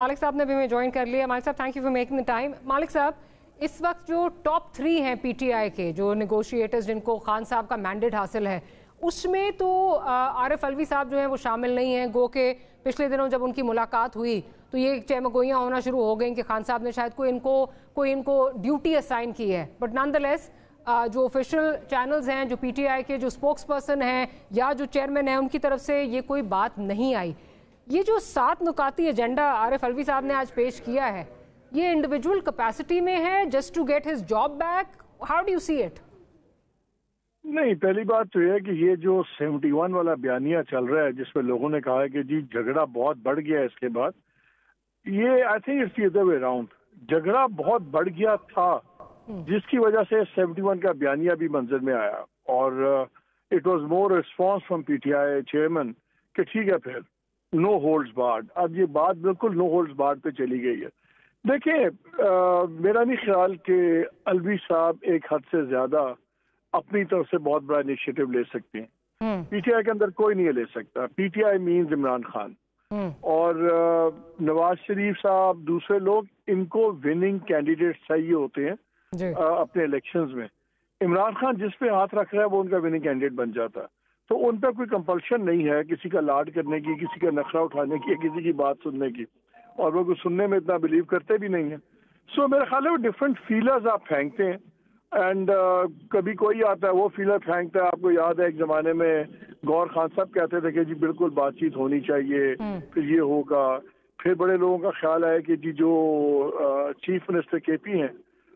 मालिक साहब ने भी हमें ज्वाइन कर लिया। मालिक साहब, thank you for making the time. मालिक साहब, इस वक्त जो टॉप 3 हैं पीटीआई के, जो नेगोशिएटर्स जिनको खान साहब का मैंडेट हासिल है, उसमें तो आरिफ अलवी साहब जो हैं वो शामिल नहीं हैं। गो के पिछले दिनों जब उनकी मुलाकात हुई तो ये चहमगोइयाँ होना शुरू हो गई कि खान साहब ने शायद कोई इनको ड्यूटी असाइन की है। बट नॉनदलेस जो ऑफिशियल चैनल्स हैं, जो पीटीआई के जो स्पोक्स पर्सन हैं या जो चेयरमैन हैं, उनकी तरफ से ये कोई बात नहीं आई। ये जो 7 नुकाती एजेंडा आरिफ अलवी साहब ने आज पेश किया है, ये इंडिविजुअल कैपेसिटी में है just to get his job back? How do you see it? नहीं, पहली बात तो यह है कि ये जो 71 वाला बयानिया चल रहा है जिसमें लोगों ने कहा है कि जी झगड़ा बहुत बढ़ गया है इसके बाद, ये I think it's the other way around. झगड़ा बहुत बढ़ गया था जिसकी वजह से 71 का बयानिया भी मंजर में आया, और it was more response from PTI chairman कि ठीक है फिर नो होल्ड्स बार्ड। अब ये बात बिल्कुल नो होल्ड्स बार्ड पे चली गई है। देखिए, मेरा नहीं ख्याल कि अलवी साहब एक हद से ज्यादा अपनी तरफ से बहुत बड़ा इनिशिएटिव ले सकते हैं। पीटीआई के अंदर कोई नहीं ले सकता। पीटीआई मीन्स इमरान खान और नवाज शरीफ साहब, दूसरे लोग, इनको विनिंग कैंडिडेट चाहिए होते हैं अपने इलेक्शंस में। इमरान खान जिस पे हाथ रख रहा है वो उनका विनिंग कैंडिडेट बन जाता है, तो उन पर कोई कंपल्शन नहीं है किसी का लाड करने की, किसी का नखरा उठाने की, किसी की बात सुनने की, और वो कुछ सुनने में इतना बिलीव करते भी नहीं है। सो मेरा ख्याल है वो डिफरेंट फीलर्स आप फेंकते हैं, एंड कभी कोई आता है वो फीलर फेंकता है। आपको याद है एक जमाने में गौर खान साहब कहते थे कि जी बिल्कुल बातचीत होनी चाहिए, फिर ये होगा। फिर बड़े लोगों का ख्याल है कि जी जो चीफ मिनिस्टर केपी हैं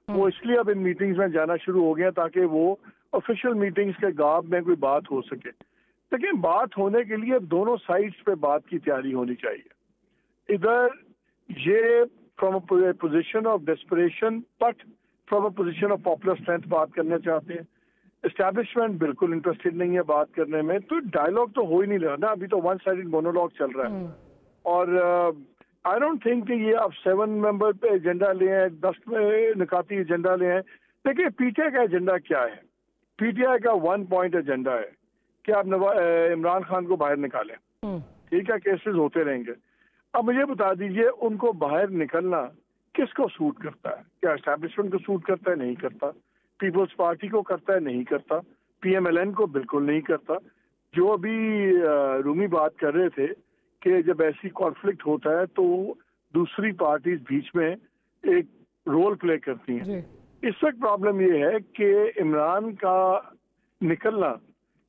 वो इसलिए अब इन मीटिंग्स में जाना शुरू हो गए हैं ताकि वो ऑफिशियल मीटिंग्स के गाब में कोई बात हो सके। लेकिन बात होने के लिए दोनों साइड्स पे बात की तैयारी होनी चाहिए। इधर ये from a position of desperation but from a position of popular strength बात करना चाहते हैं। एस्टैब्लिशमेंट बिल्कुल इंटरेस्टेड नहीं है बात करने में, तो डायलॉग तो हो ही नहीं रहा ना। अभी तो वन साइडेड मोनोलॉग चल रहा है। और आई डोंट थिंक कि ये आप 7 मेंबर पे एजेंडा ले हैं, 10 निकाती एजेंडा ले हैं। देखिए पीटीआई का एजेंडा क्या है। पीटीआई का 1 पॉइंट एजेंडा है कि आप इमरान खान को बाहर निकालें। ठीक है, केसेस होते रहेंगे। अब मुझे बता दीजिए उनको बाहर निकलना किसको सूट करता है? क्या एस्टैब्लिशमेंट को सूट करता है? नहीं करता। पीपल्स पार्टी को करता है? नहीं करता। पीएमएलएन को बिल्कुल नहीं करता। जो अभी रूमी बात कर रहे थे कि जब ऐसी कॉन्फ्लिक्ट होता है तो दूसरी पार्टीज बीच में एक रोल प्ले करती हैं। इस वक्त प्रॉब्लम ये है कि इमरान का निकलना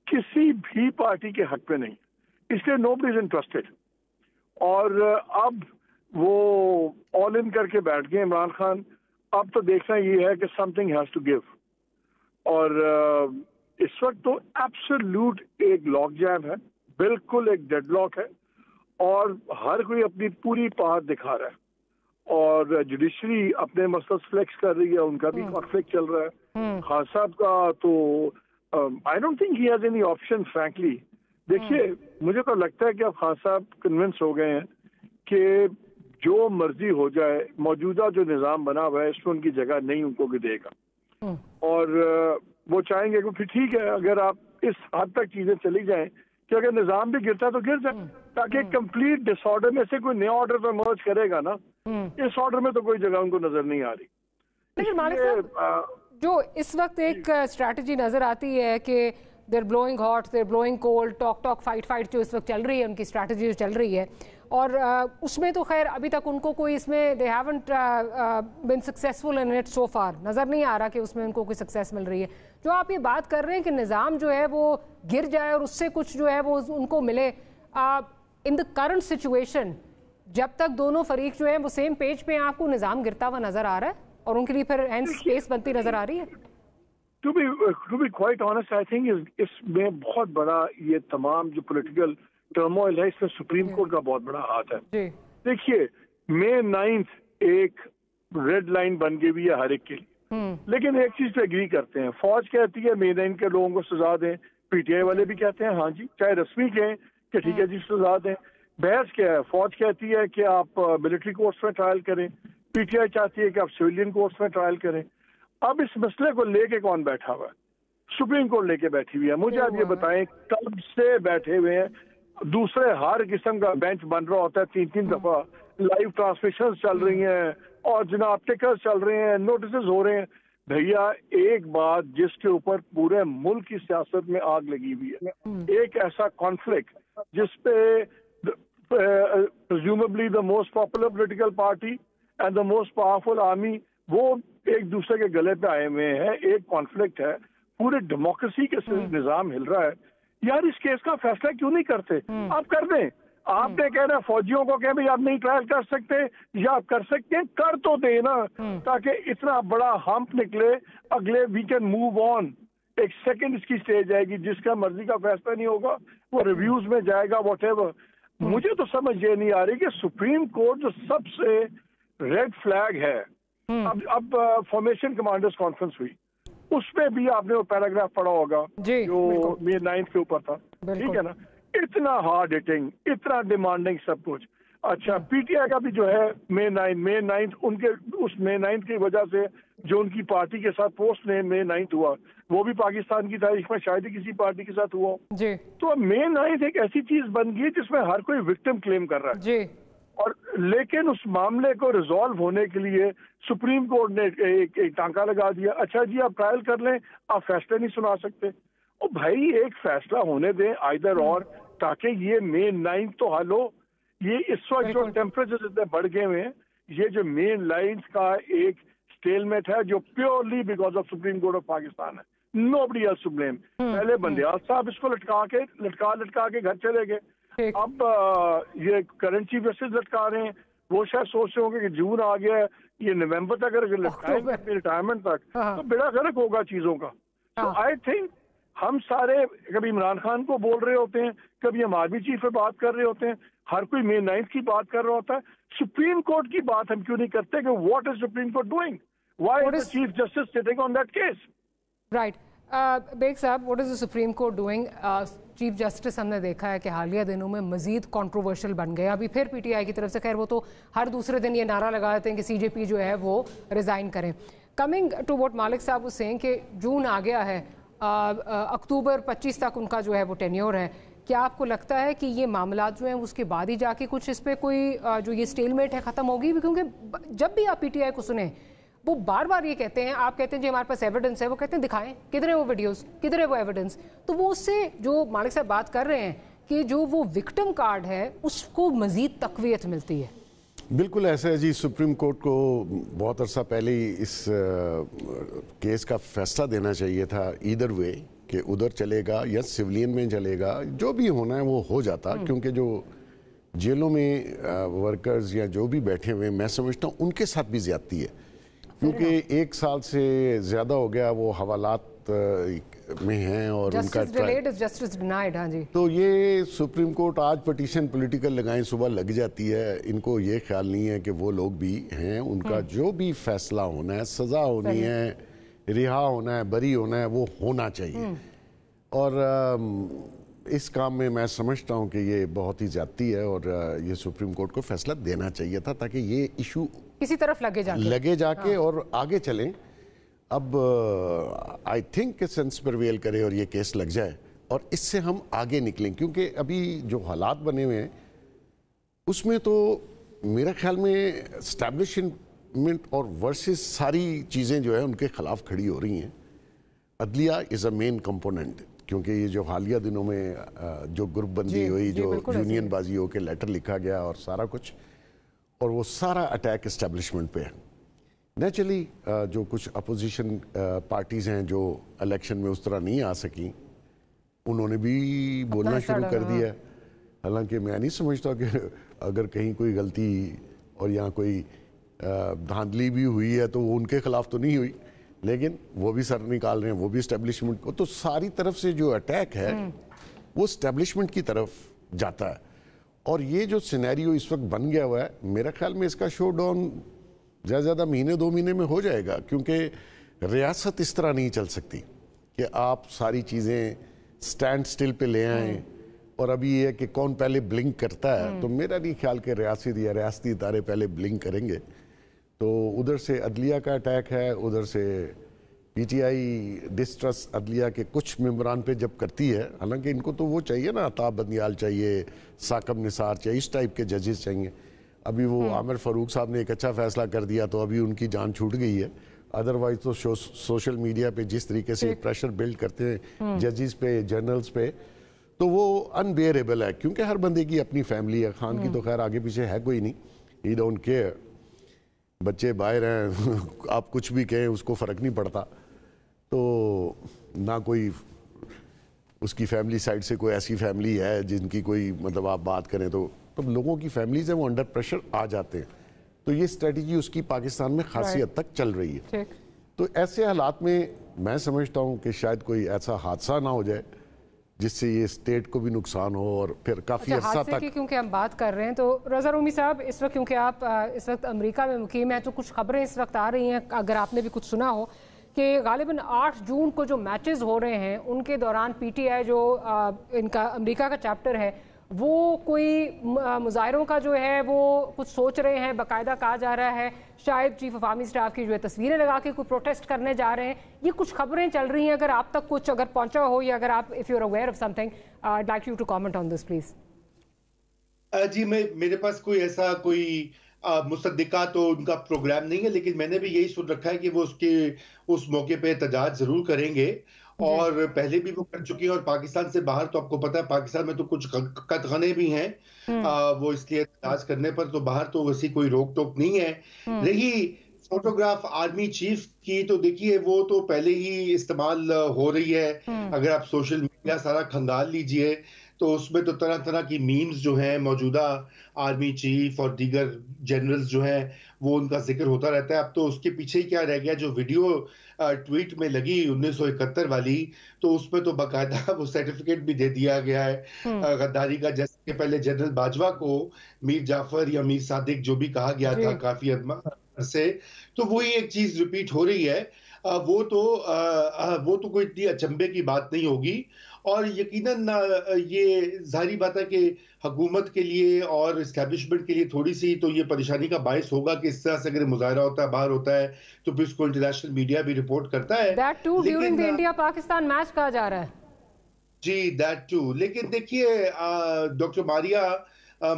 किसी भी पार्टी के हक पे नहीं, इसलिए नोबडी इज इंटरेस्टेड। और अब वो ऑल इन करके बैठ गए इमरान खान। अब तो देखना ये है कि समथिंग हैज टू गिव। और इस वक्त तो एब्सोल्यूट एक लॉक जैम है, बिल्कुल एक डेडलॉक है, और हर कोई अपनी पूरी पावर दिखा रहा है। और जुडिशरी अपने मसले फ्लेक्स कर रही है, उनका भी कॉन्फ्लिक्ट चल रहा है। खान साहब का तो I don't think he has any option frankly. देखिए, मुझे तो लगता है कि अब खान साहब कन्विंस हो गए हैं कि जो मर्जी हो जाए, मौजूदा जो निज़ाम बना हुआ है इसमें उनकी जगह नहीं उनको भी देगा। और वो चाहेंगे कि फिर ठीक है, अगर आप इस हद तक चीजें चली जाएं कि अगर निज़ाम भी गिरता है तो गिर जाए, ताकि कंप्लीट डिसऑर्डर में से कोई नया ऑर्डर तो इमर्ज करेगा ना। इस ऑर्डर में तो कोई जगह उनको नजर नहीं आ रही। लेकिन मालिक साहब, जो इस वक्त एक स्ट्रैटेजी नजर आती है कि they're blowing hot, they're blowing cold, talk fight जो इस वक्त चल रही है, उनकी स्ट्रैटेजी जो चल रही है, और उसमें तो खैर अभी तक उनको कोई इसमें they haven't been successful in it so far. नज़र नहीं आ रहा कि उसमें उनको कोई सक्सेस मिल रही है। जो आप ये बात कर रहे हैं कि निज़ाम जो है वो गिर जाए और उससे कुछ जो है वो उनको मिले, इन द करंट सिचुएशन जब तक दोनों फरीक जो है वो सेम पेज पे, आपको निज़ाम गिरता हुआ नज़र आ रहा है और उनके लिए फिर एंड स्पेस बनती नज़र आ रही है? To be quite honest, I think इसमें बहुत बड़ा ये तमाम जो पॉलिटिकल टर्मोइल है इसमें सुप्रीम कोर्ट का बहुत बड़ा हाथ है। देखिए, May 9 एक रेड लाइन बन गई हुई है हर एक के लिए, लेकिन एक चीज पे एग्री करते हैं। फौज कहती है May 9 के लोगों को सजा दें, पीटीआई वाले भी कहते हैं हाँ जी, चाहे रस्मी कहें कि ठीक है जी सजा दें। बहस क्या है? फौज कहती है कि आप मिलिट्री कोर्ट्स में ट्रायल करें, पीटीआई चाहती है कि आप सिविलियन कोर्ट्स में ट्रायल करें। अब इस मसले को लेके कौन बैठा हुआ है? सुप्रीम कोर्ट लेके बैठी हुई है। मुझे आप ये बताएं कब से बैठे हुए हैं? दूसरे हर किस्म का बेंच बन रहा होता है, 3-3 दफा लाइव ट्रांसमिशन चल रही हैं और जनाब टिकर्स चल रहे हैं, नोटिस हो रहे हैं। भैया एक बात जिसके ऊपर पूरे मुल्क की सियासत में आग लगी हुई है, एक ऐसा कॉन्फ्लिक्ट जिसपे presumably the most popular political party and the most powerful army वो एक दूसरे के गले पे आए हुए हैं, एक कॉन्फ्लिक्ट है, पूरे डेमोक्रेसी के निजाम हिल रहा है। यार इस केस का फैसला क्यों नहीं करते? आप कर दें। आपने कहना फौजियों को कहें भाई आप नहीं ट्रायल कर सकते या आप कर सकते हैं, कर तो दे ना, ताकि इतना बड़ा हम्प निकले, अगले वी कैन मूव ऑन। एक सेकंड इसकी स्टेज आएगी, जिसका मर्जी का फैसला नहीं होगा वो रिव्यूज में जाएगा, व्हाटएवर। मुझे तो समझ ये नहीं आ रही कि सुप्रीम कोर्ट जो सबसे रेड फ्लैग है, अब फॉर्मेशन कमांडर्स कॉन्फ्रेंस हुई, उसमें भी आपने वो पैराग्राफ पढ़ा होगा जो May 9 के ऊपर था, ठीक है ना? इतना हार्ड हिटिंग, इतना डिमांडिंग सब कुछ। अच्छा, पीटीआई का भी जो है May 9 उनके उस May 9 की वजह से जो उनकी पार्टी के साथ पोस्ट May 9 हुआ, वो भी पाकिस्तान की तारीख में शायद ही किसी पार्टी के साथ हुआ जी। तो May 9 एक ऐसी चीज बन गई जिसमें हर कोई विक्टिम क्लेम कर रहा है जी। और लेकिन उस मामले को रिजॉल्व होने के लिए सुप्रीम कोर्ट ने एक टांका लगा दिया। अच्छा जी आप ट्रायल कर लें, आप फैसले नहीं सुना सकते। ओ भाई एक फैसला होने दें आइदर और, ताकि ये May 9 तो हल हो। ये इस वक्त जो टेम्परेचर इतने बढ़ गए हुए हैं, ये जो मेन लाइन्स का एक स्टेलमेट है जो purely because of supreme court of Pakistan है, नोबडी एल्स टू ब्लेम। पहले बंदियाल साहब इसको लटका के घर चले गए, अब ये करंट चीफ जस्टिस लटका रहे हैं। वो शायद सोच रहे होंगे कि जून आ गया है, ये नवंबर तक अगर लटकाएंगे अपने रिटायरमेंट तक तो बेड़ा गर्क होगा चीजों का। तो आई थिंक हम सारे कभी इमरान खान को बोल रहे होते हैं, कभी हम आर्मी चीफ पे बात कर रहे होते हैं, हर कोई May 9 की बात कर रहा होता है। सुप्रीम कोर्ट की बात हम क्यों नहीं करते कि what is supreme court doing, why is the chief justice sitting on that case? Right, Beg साहब, what is the supreme court doing? Chief justice हमने देखा है कि हालिया दिनों में मजीद कंट्रोवर्शियल बन गया। अभी फिर पीटीआई की तरफ से, खैर वो तो हर दूसरे दिन ये नारा लगा देते हैं कि सीजेपी जो है वो रिजाइन करें। कमिंग टू व्हाट मालिक साहब वाज सेइंग कि जून आ गया है, अक्टूबर 25 तक उनका जो है वो टेन्योर है। क्या आपको लगता है कि ये मामला जो हैं उसके बाद ही जाके कुछ इस पर कोई जो ये स्टेलमेट है ख़त्म होगी? क्योंकि जब भी आप पीटीआई को सुने वो बार बार ये कहते हैं, आप कहते हैं जी हमारे पास एविडेंस है, वो कहते हैं दिखाएं, किधर है वो वीडियोस, किधर है वो एविडेंस? तो वो उससे जो मालिक साहब बात कर रहे हैं कि जो वो विक्टिम कार्ड है उसको मजीद तकवीयत मिलती है। बिल्कुल ऐसा है जी। सुप्रीम कोर्ट को बहुत अरसा पहले ही इस केस का फैसला देना चाहिए था, ईदर वे, कि उधर चलेगा या सिविलियन में चलेगा, जो भी होना है वो हो जाता। क्योंकि जो जेलों में वर्कर्स या जो भी बैठे हुए, मैं समझता हूँ उनके साथ भी ज्यादती है, क्योंकि 1 साल से ज़्यादा हो गया वो हवालात में हैं और उनका जस्टिस डिनाइड। हाँ जी। तो ये सुप्रीम कोर्ट आज पिटीशन पॉलिटिकल लगाएं, सुबह लग जाती है। इनको ये ख्याल नहीं है कि वो लोग भी हैं, उनका जो भी फैसला होना है, सज़ा होनी है, रिहा होना है, बरी होना है, वो होना चाहिए। और इस काम में मैं समझता हूँ कि ये बहुत ही ज़्यादती है और ये सुप्रीम कोर्ट को फैसला देना चाहिए था ताकि ये इशू किसी तरफ लगे जाके और आगे चलें। अब आई थिंक कि सेंस प्रिवेल करे और ये केस लग जाए और इससे हम आगे निकलें, क्योंकि अभी जो हालात बने हुए हैं उसमें तो मेरे ख्याल में एस्टैब्लिशमेंट और वर्सेस सारी चीज़ें जो है उनके खिलाफ खड़ी हो रही हैं। अदलिया इज़ अ मेन कंपोनेंट, क्योंकि ये जो हालिया दिनों में जो ग्रुप बंदी हुई, जो यूनियन बाजी हो के लेटर लिखा गया और सारा कुछ, और वो सारा अटैक एस्टैब्लिशमेंट पे है। नेचुरली जो कुछ अपोजिशन पार्टीज़ हैं जो इलेक्शन में उस तरह नहीं आ सकी, उन्होंने भी बोलना शुरू कर दिया। हालांकि मैं नहीं समझता कि अगर कहीं कोई गलती और यहाँ कोई धांधली भी हुई है तो वो उनके खिलाफ तो नहीं हुई, लेकिन वो भी सर निकाल रहे हैं, वो भी एस्टेब्लिशमेंट को। तो सारी तरफ से जो अटैक है वो एस्टेब्लिशमेंट की तरफ जाता है। और ये जो सिनेरियो इस वक्त बन गया हुआ है, मेरे ख्याल में इसका शो डाउन ज़्यादा महीने 2 महीने में हो जाएगा, क्योंकि रियासत इस तरह नहीं चल सकती कि आप सारी चीज़ें स्टैंड स्टिल पे ले आएँ। और अभी ये है कि कौन पहले ब्लिंक करता है, तो मेरा नहीं ख्याल कि रियासती इदारे पहले ब्लिंक करेंगे। तो उधर से अदलिया का अटैक है, उधर से पीटीआई डिस्ट्रस्ट अदलिया के कुछ मेंबरान पे जब करती है, हालांकि इनको तो वो चाहिए ना, अताब बंदियाल चाहिए, साकब निसार चाहिए, इस टाइप के जजेस चाहिए। ابھی وہ عامر فاروق صاحب نے ایک اچھا فیصلہ کر دیا تو ابھی ان کی جان چھوٹ گئی ہے. ادروائز تو سوشل میڈیا پہ جس طریقے سے پریشر بلڈ کرتے ہیں ججز پہ, جنرلز پہ, تو وہ انبیئریبل ہے, کیونکہ ہر بندے کی اپنی فیملی ہے. خان کی تو خیر آگے پیچھے ہے کوئی نہیں, ہی ڈونٹ کیئر, بچے باہر ہیں, آپ کچھ بھی کہیں اس کو فرق نہیں پڑتا. تو نہ کوئی اس کی فیملی سائڈ سے کوئی ایسی فیملی ہے جن کی کوئی مطلب آپ بات کریں تو لوگوں کی فیملیز ہیں وہ انڈر پریشر آ جاتے ہیں. تو یہ اسٹریٹجی اس کی پاکستان میں خاصی حد تک چل رہی ہے. تو ایسے حالات میں میں سمجھتا ہوں کہ شاید کوئی ایسا حادثہ نہ ہو جائے جس سے یہ اسٹیٹ کو بھی نقصان ہو اور پھر کافی عرصہ تک. کیونکہ ہم بات کر رہے ہیں تو رضا رومی صاحب اس وقت کیونکہ آپ اس وقت امریکہ میں مقیم ہیں تو کچھ خبریں اس وقت آ رہی ہیں, اگر آپ نے بھی کچھ سنا ہو, کہ غالباً 8 جون کو جو میچز ہو رہے ہیں ان کے دوران پی ٹی آئی جو ان کا امریکہ کا چیپٹر ہے وہ کوئی مظاہروں کا جو ہے وہ کچھ سوچ رہے ہیں, باقاعدہ کہا جا رہا ہے شاید چیف آف آرمی اسٹاف کی جو ہے تصویریں لگا کے کوئی پروٹیسٹ کرنے جا رہے ہیں. یہ کچھ خبریں چل رہی ہیں, اگر آپ تک کچھ اگر پہنچا ہو یا اگر آپ if you're aware of something, I'd like you to comment on this please. جی میرے پاس کوئی ایسا کوئی مصدقہ تو ان کا پروگرام نہیں ہے, لیکن میں نے بھی یہی سن رکھا ہے کہ وہ اس موقع پہ احتجاج ضرور کریں گے, اور پہلے بھی وہ کر چکی ہیں. اور پاکستان سے باہر تو آپ کو پتا ہے پاکستان میں تو کچھ قطغنے بھی ہیں, وہ اس لیے احتجاج کرنے پر تو باہر تو ویسی کوئی روک ٹوک نہیں ہے. رہی فوٹوگراف آرمی چیف کی تو دیکھیے وہ تو پہلے ہی استعمال ہو رہی ہے. اگر آپ سوشل میڈیا سارا کھنگال لیجئے تو اس میں تو طرح طرح کی میمز جو ہیں موجودہ آرمی چیف اور دیگر جنرلز جو ہیں وہ ان کا ذکر ہوتا رہتا ہے. اب تو اس کے پیچھے ہی کیا رہ گیا, جو ویڈیو ٹویٹ میں لگی 1971 والی, تو اس میں تو باقاعدہ وہ سرٹیفکیٹ بھی دے دیا گیا ہے غداری کا, جیسے کہ پہلے جنرل باجوہ کو میر جعفر یا میر صادق جو بھی کہا گیا تھا کافی سے, تو وہی ایک چیز ریپیٹ ہو رہی ہے. وہ تو کوئی اتنی اچنبے کی بات نہیں ہوگی, اور یقیناً یہ ظاہری بات ہے کہ حکومت کے لیے اور اسٹیبلشمنٹ کے لیے تھوڑی سی تو یہ پریشانی کا باعث ہوگا کہ اس طرح سے اگر مظاہرہ ہوتا ہے باہر ہوتا ہے تو پھر اس کو انٹرنیشنل میڈیا بھی رپورٹ کرتا ہے. That too during the India Pakistan match کہا جا رہا ہے. جی that too. لیکن دیکھیے ڈاکٹر ماریا,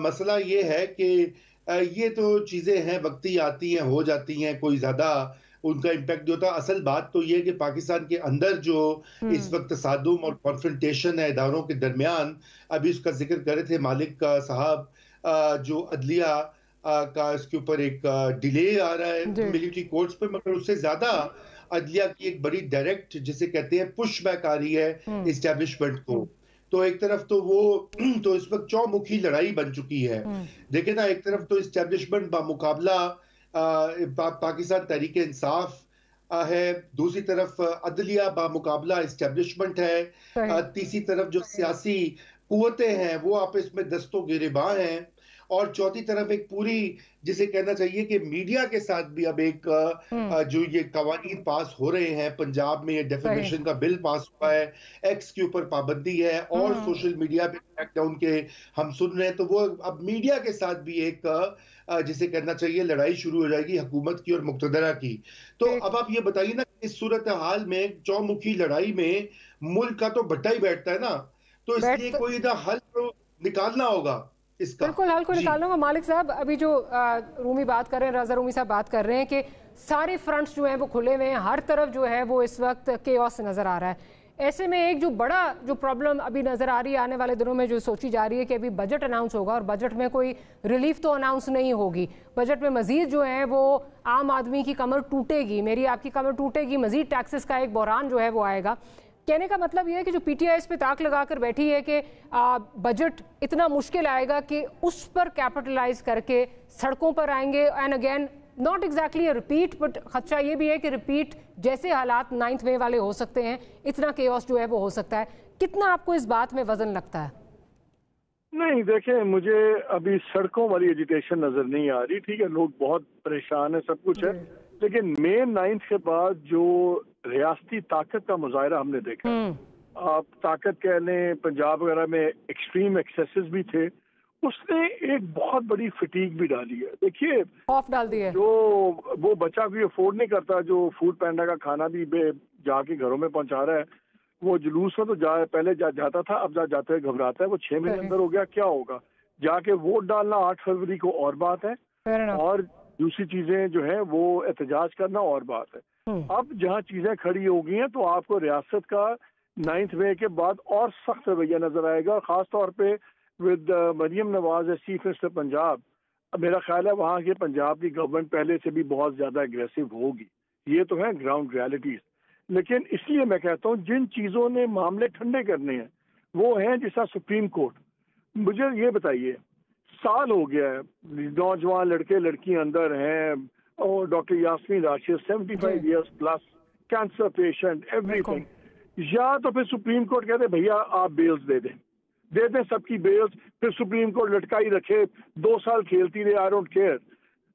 مسئلہ یہ ہے کہ یہ تو چیزیں ہیں وقتی آتی ہیں ہو جاتی ہیں, کوئی زیادہ ان کا امپیکٹ ہوتا. اصل بات تو یہ کہ پاکستان کے اندر جو اس وقت تصادم اور کنفرنٹیشن ہے اداروں کے درمیان, ابھی اس کا ذکر کر رہے تھے مالک صاحب, جو عدلیہ کا اس کے اوپر ایک ڈیلے آ رہا ہے ملٹری کورٹس پہ, مگر اس سے زیادہ عدلیہ کی ایک بڑی ڈائریکٹ جسے کہتے ہیں پش بیک آ رہی ہے اسٹیبلشمنٹ کو. تو ایک طرف تو وہ تو اس وقت چومکھی لڑائی بن چکی ہے. دیکھیں نا, ایک طرف تو اسٹیبلشمنٹ بمقابلہ پاکستان تحریک انصاف ہے, دوسری طرف عدلیہ بمقابلہ اسٹیبلشمنٹ ہے, تیسری طرف جو سیاسی قوتیں ہیں وہ آپس میں دستوں گریباں ہیں, اور چوتھی طرف ایک پوری جسے کہنا چاہیے کہ میڈیا کے ساتھ بھی اب ایک جو یہ قوانین پاس ہو رہے ہیں. پنجاب میں یہ ڈیفیمیشن کا بل پاس ہوا ہے, ایکس کے اوپر پابندی ہے, اور سوشل میڈیا پہ کریک ڈاؤن کے ہم سن رہے ہیں. تو وہ اب میڈیا کے ساتھ بھی ایک جسے کہنا چاہیے لڑائی شروع ہو جائے گی حکومت کی اور مقتدرہ کی. تو اب آپ یہ بتائیے نا, اس صورتحال میں چومکھی لڑائی میں ملک کا تو بٹا ہی بیٹھتا ہے نا, تو اس لیے کوئی نہ حل تو نکالنا ہوگا. بالکل حل کو نکالنا ہوگا. مالک صاحب, ابھی جو رومی بات کر رہے ہیں, رضا رومی صاحب بات کر رہے ہیں کہ سارے فرنٹس جو ہیں وہ کھلے ہوئے ہیں, ہر طرف جو ہے وہ اس وقت کیوس نظر آ رہا ہے. ایسے میں ایک جو بڑا جو پرابلم ابھی نظر آ رہی ہے آنے والے دنوں میں جو سوچی جا رہی ہے کہ ابھی بجٹ اناؤنس ہوگا, اور بجٹ میں کوئی ریلیف تو اناؤنس نہیں ہوگی. بجٹ میں مزید جو ہے وہ عام آدمی کی کمر ٹوٹے گی, میری آپ کی کمر ٹوٹے گی, مزید ٹیکسز کا ایک بحران جو ہے وہ آئے گا. کہنے کا مطلب یہ ہے کہ جو پی ٹی آئی اس پہ تاک لگا کر بیٹھی ہے کہ بجٹ اتنا مشکل آئے گا کہ اس پر کیپٹلائز کر کے سڑکوں پر آئیں گے. And again not exactly repeat, but خدشہ یہ بھی ہے کہ ریپیٹ جیسے حالات 9 مئی والے ہو سکتے ہیں, اتنا کیوس جو ہے وہ ہو سکتا ہے. کتنا آپ کو اس بات میں وزن لگتا ہے؟ نہیں دیکھیں, مجھے ابھی سڑکوں والی ایجیٹیشن نظر نہیں آ رہی. ٹھیک ہے, لوگ بہت پریشان ہیں, سب کچھ ہے, لیکن مئی 9 کے بعد جو ریاستی طاقت کا مظاہرہ ہم نے دیکھا, آپ طاقت کہہ لیں, پنجاب وغیرہ میں ایکسٹریم ایکسیسز بھی تھے, اس نے ایک بہت بڑی فٹیگ بھی ڈالی ہے. دیکھیے خوف ڈال دی ہے. جو وہ بچہ بھی افورڈ نہیں کرتا, جو فوڈ پینڈا کا کھانا بھی جا کے گھروں میں پہنچا رہا ہے, وہ جلوس میں تو پہلے جاتا تھا, اب جاتے ہوئے گھبراتا ہے. وہ 6 مہینے اندر ہو گیا, کیا ہوگا. جا کے ووٹ ڈالنا 8 فروری کو اور بات ہے، اور دوسری چیزیں جو ہیں وہ احتجاج کرنا اور بات ہے۔ اب جہاں چیزیں کھڑی ہو گئی ہیں تو آپ کو ریاست کا 9 مئی کے بعد اور سخت رویہ نظر آئے گا، خاص طور پہ with Maryam Nawaz as chief minister Punjab. میرا خیال ہے وہاں کے پنجاب کی گورنمنٹ پہلے سے بھی بہت زیادہ اگریسو ہوگی، یہ تو ہیں گراؤنڈ ریالٹیز۔ لیکن اس لیے میں کہتا ہوں جن چیزوں نے معاملے ٹھنڈے کرنے ہیں وہ ہیں جیسا سپریم کورٹ۔ مجھے یہ بتائیے، سال ہو گیا ہے، نوجوان لڑکے لڑکیاں اندر ہیں، اور doctor Yasmin Rashid 75 years plus, cancer patient, every thing, یا تو پھر سپریم کورٹ کہتے بھیا آپ بیلز دے دیں سب کی بیلز، پھر سپریم کورٹ لٹکائی رکھے 2 سال کھیلتی رہے، آئی ڈونٹ کیئر۔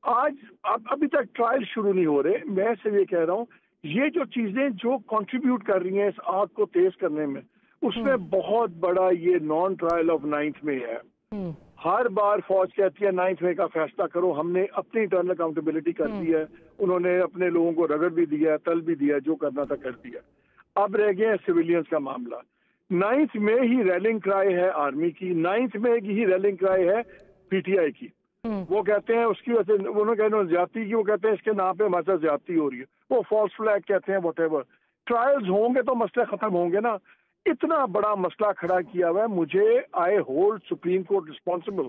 آج ابھی تک ٹرائل شروع نہیں ہو رہے۔ میں سے یہ کہہ رہا ہوں یہ جو چیزیں جو کنٹریبیوٹ کر رہی ہیں اس آگ کو تیز کرنے میں، اس میں بہت بڑا یہ نان ٹرائل آف 9 مئی ہے۔ ہر بار فوج کہتی ہے 9 مئی کا فیصلہ کرو، ہم نے اپنی انٹرنل اکاؤنٹیبلٹی کر دی ہے، انہوں نے اپنے لوگوں کو رگڑ بھی دیا، تل بھی دیا، جو کرنا تھا کر دیا۔ اب رہ گئے ہیں سویلینز کا معاملہ۔ 9 مئی ہی ریلنگ کرائے ہے آرمی کی، 9 مئی کی ہی ریلنگ کرائے ہے پی ٹی آئی کی۔ وہ کہتے ہیں اس کی وجہ سے انہوں نے زیادتی کی، وہ کہتے ہیں اس کے نام پہ ہمارے ساتھ زیادتی ہو رہی ہے، وہ فالس فلیگ کہتے ہیں، واٹ ایور۔ ٹرائلز ہوں گے تو مسئلے ختم ہوں گے نا۔ اتنا بڑا مسئلہ کھڑا کیا ہوا ہے، مجھے I hold supreme court responsible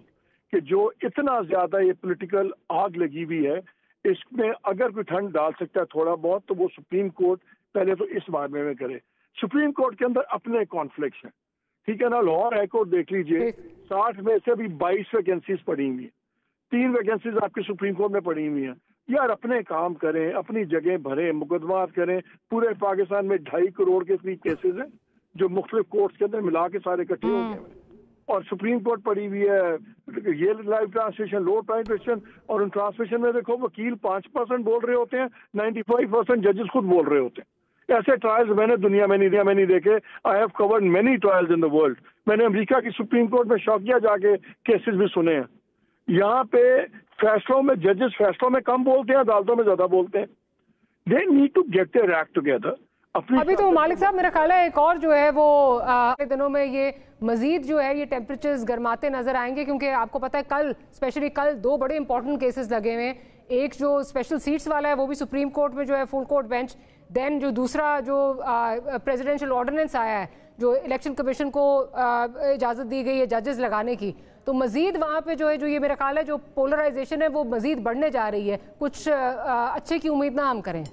کہ جو اتنا زیادہ یہ پولیٹیکل آگ لگی ہوئی ہے، اس میں اگر کوئی ٹھنڈ ڈال سکتا ہے تھوڑا بہت تو وہ سپریم کورٹ پہلے تو اس بارے میں کرے۔ سپریم کورٹ کے اندر اپنے کانفلکٹس ہیں، ٹھیک ہے نا۔ لاہور ہائی کورٹ دیکھ لیجئے، 60 میں سے بھی 22 ویکینسیز پڑی ہوئی ہیں، 3 ویکینسیز آپ کی سپریم کورٹ میں پڑی ہوئی ہیں۔ یار اپنے کام کریں، اپنی جگہ بھریں، مقدمات کریں۔ پورے پاکستان میں 2.5 کروڑ کے قریب کیسز ہیں جو مختلف کورٹس کے اندر ملا کے سارے اکٹھے ہو گئے ہیں، اور سپریم کورٹ پڑی ہوئی ہے۔ یہ لائیو ٹرانسمیشن، لو ٹرانسمیشن، اور ان ٹرانسمیشن میں دیکھو وکیل 5% بول رہے ہوتے ہیں، 95% ججز خود بول رہے ہوتے ہیں۔ ایسے ٹرائلز میں نے دنیا میں نہیں دیکھے۔ I have covered many trials in the world. میں نے امریکہ کی سپریم کورٹ میں شوقیہ جا کے کیسز بھی سنے ہیں۔ یہاں پہ فیصلوں میں ججز فیصلوں میں کم بولتے ہیں، عدالتوں میں زیادہ بولتے ہیں۔ They need to get their act together. ابھی تو مالک صاحب میرا خیال ہے ایک اور جو ہے وہ دنوں میں یہ مزید جو ہے یہ ٹیمپریچرز گرماتے نظر آئیں گے، کیونکہ آپ کو پتہ ہے کل اسپیشلی کل 2 بڑے امپورٹنٹ کیسز لگے ہوئے ہیں۔ ایک جو اسپیشل سیٹس والا ہے وہ بھی سپریم کورٹ میں جو ہے فل کورٹ بینچ، دین جو دوسرا جو پریزیڈنشل آرڈیننس آیا ہے جو الیکشن کمیشن کو اجازت دی گئی ہے ججز لگانے کی، تو مزید وہاں پہ جو ہے جو یہ میرا خیال ہے جو پولرائزیشن ہے وہ مزید بڑھنے جا رہی ہے۔ کچھ اچھے کی امید نہ ہم کریں؟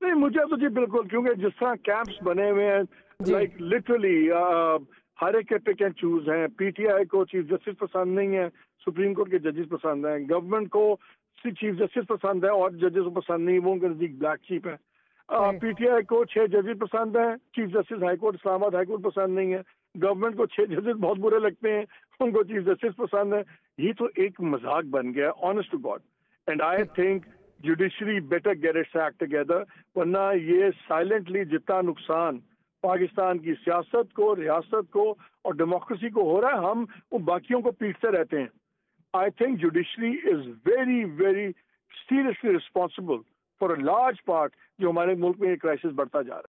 نہیں، مجھے تو جی بالکل، کیونکہ جس طرح کیمپس بنے ہوئے ہیں، لائک لٹرلی ہر ایک کے پک اینڈ چوز ہیں۔ پی ٹی آئی کو چیف جسٹس پسند نہیں ہے، سپریم کورٹ کے ججز پسند ہیں۔ گورنمنٹ کو چیف جسٹس پسند ہے اور ججز کو پسند نہیں، وہ ان کے نزدیک بلیک شیپ ہے۔ پی ٹی آئی کو 6 ججز پسند ہیں، چیف جسٹس ہائی کورٹ اسلام آباد ہائی کورٹ پسند نہیں ہے۔ گورنمنٹ کو 6 ججز بہت برے لگتے ہیں، ان کو چیف جسٹس پسند ہے۔ یہ تو ایک مذاق بن گیا، honest to God. And I think judiciary better get its act together, ورنہ یہ سائلنٹلی جتنا نقصان پاکستان کی سیاست کو، ریاست کو اور ڈیموکریسی کو ہو رہا ہے، ہم ان باقیوں کو پیٹتے رہتے ہیں۔ I think judiciary is very, very seriously responsible for a large part جو ہمارے ملک میں یہ کرائسس بڑھتا جا رہا ہے۔